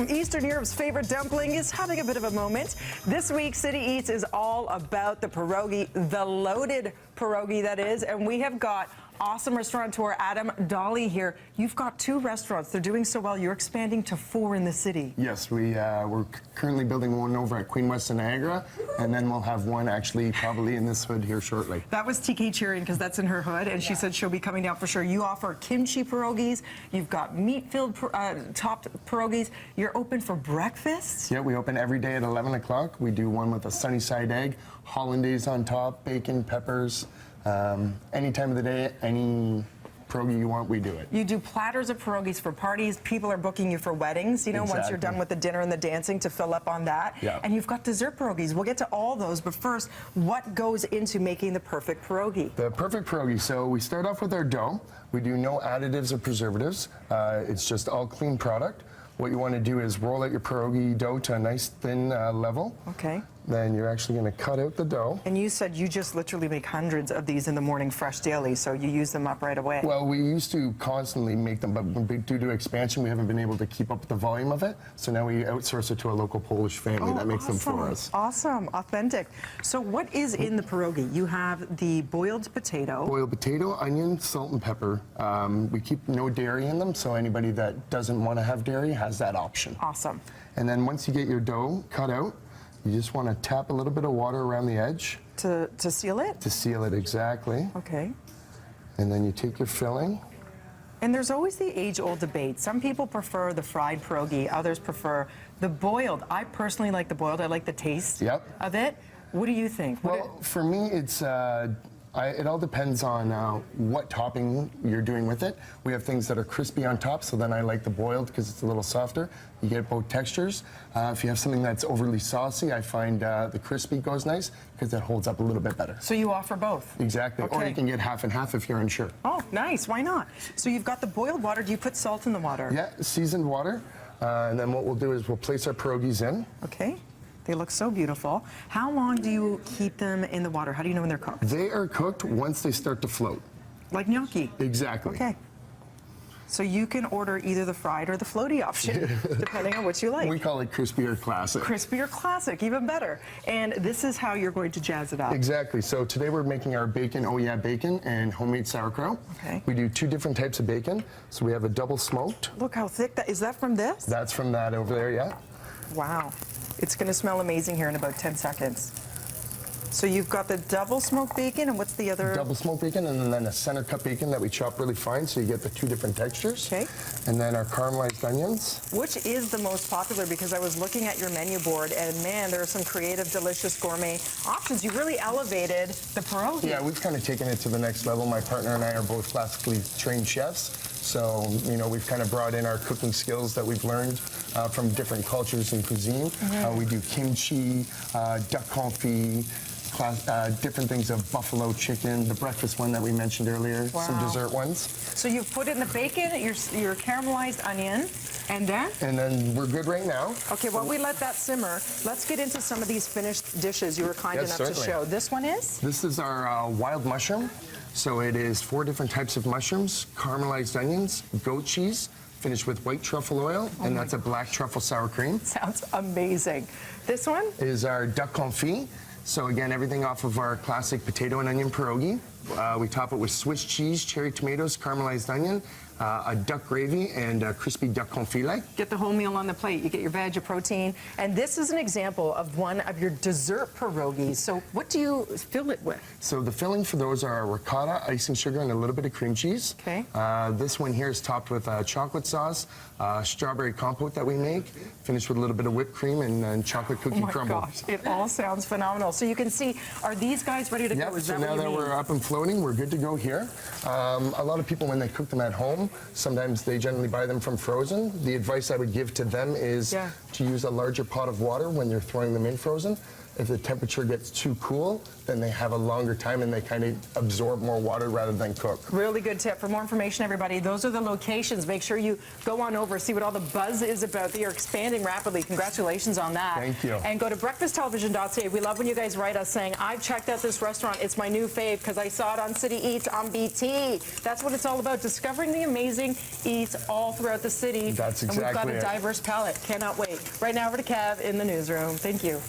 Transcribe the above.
Eastern Europe's favorite dumpling is having a bit of a moment. This week, City Eats is all about the pierogi, the loaded pierogi that is, and we have got awesome restaurateur Adam Dolly here. You've got 2 restaurants. They're doing so well. You're expanding to 4 in the city. Yes, we're currently building one over at Queen West in Niagara, and then we'll have one actually probably in this hood here shortly. That was TK cheering because that's in her hood, and she said she'll be coming down for sure. You offer kimchi pierogis. You've got meat-filled topped pierogis. You're open for breakfast? Yeah, we open every day at 11 o'clock. We do one with a sunny side egg, hollandaise on top, bacon, peppers. Any time of the day, any pierogi you want, we do it. You do platters of pierogis for parties. People are booking you for weddings, you know, once you're done with the dinner and the dancing to fill up on that. Yeah. And you've got dessert pierogis. We'll get to all those, but first, what goes into making the perfect pierogi? The perfect pierogi, so we start off with our dough. We do no additives or preservatives. It's just all clean product. What you want to do is roll out your pierogi dough to a nice thin level. Okay. Then you're actually going to cut out the dough. And you said you just literally make hundreds of these in the morning fresh daily, so you use them up right away. Well, we used to constantly make them, but due to expansion, we haven't been able to keep up with the volume of it. So now we outsource it to a local Polish family that makes them for us. Awesome, authentic. So what is in the pierogi? You have the boiled potato. Boiled potato, onion, salt, and pepper. We keep no dairy in them, so anybody that doesn't want to have dairy has that option. Awesome. And then once you get your dough cut out, you just want to tap a little bit of water around the edge. To seal it? To seal it, exactly. Okay. And then you take your filling. And there's always the age-old debate. Some people prefer the fried pierogi, others prefer the boiled. I personally like the boiled. I like the taste of it. What do you think? Well, for me, it's it all depends on what topping you're doing with it. We have things that are crispy on top, so then I like the boiled because it's a little softer. You get both textures. If you have something that's overly saucy, I find the crispy goes nice because it holds up a little bit better. So you offer both? Exactly. Okay. Or you can get half and half if you're unsure. Oh, nice. Why not? So you've got the boiled water. Do you put salt in the water? Yeah, seasoned water. And then what we'll do is we'll place our pierogies in. Okay. They look so beautiful. How long do you keep them in the water? How do you know when they're cooked? They are cooked once they start to float. Like gnocchi? Exactly. Okay. So you can order either the fried or the floaty option, depending on what you like. We call it crispy or classic. Crispy or classic, even better. And this is how you're going to jazz it up. Exactly. So today we're making our bacon, oh yeah, bacon, and homemade sauerkraut. Okay. We do 2 different types of bacon. So we have a double smoked. Look how thick that is. That from this? That's from that over there, yeah. Wow. It's going to smell amazing here in about 10 seconds. So you've got the double smoked bacon, and what's the other? Double smoked bacon, and then a center cut bacon that we chop really fine, so you get the 2 different textures. Okay. And then our caramelized onions. Which is the most popular? Because I was looking at your menu board, and man, there are some creative, delicious gourmet options. You really elevated the pierogi. Yeah, we've kind of taken it to the next level. My partner and I are both classically trained chefs. So, you know, we've kind of brought in our cooking skills that we've learned from different cultures and cuisine. We do kimchi, duck confit, different things of buffalo chicken, the breakfast one that we mentioned earlier, some dessert ones. So you've put in the bacon, your caramelized onion, and then? And then we're good right now. Okay, while we let that simmer, let's get into some of these finished dishes you were kind enough to show. This one is? This is our wild mushroom. So it is 4 different types of mushrooms, caramelized onions, goat cheese, finished with white truffle oil, and that's a black truffle sour cream. Sounds amazing. This one? Is our duck confit. So again, everything off of our classic potato and onion pierogi. We top it with Swiss cheese, cherry tomatoes, caramelized onion, a duck gravy, and a crispy duck confit. Get the whole meal on the plate. You get your veg, your protein. And this is an example of one of your dessert pierogis. So what do you fill it with? So the filling for those are ricotta, icing sugar, and a little bit of cream cheese. Okay. This one here is topped with chocolate sauce, strawberry compote that we make, finished with a little bit of whipped cream and chocolate cookie crumble. Oh my gosh, it all sounds phenomenal. So you can see, are these guys ready to go? Yep, Is so that now what you that mean? we're up and floating, we're good to go here. A lot of people, when they cook them at home, sometimes they generally buy them from frozen. The advice I would give to them is to use a larger pot of water when you're throwing them in frozen. If the temperature gets too cool, then they have a longer time and they kind of absorb more water rather than cook. Really good tip. For more information, everybody, those are the locations. Make sure you go on over, see what all the buzz is about. They are expanding rapidly. Congratulations on that. Thank you. And go to breakfasttelevision.ca. We love when you guys write us saying, I've checked out this restaurant. It's my new fave because I saw it on City Eats on BT. That's what it's all about, discovering the amazing eats all throughout the city. That's exactly And we've got a it. diverse palette. Cannot wait. Right now, over to Kev in the newsroom. Thank you.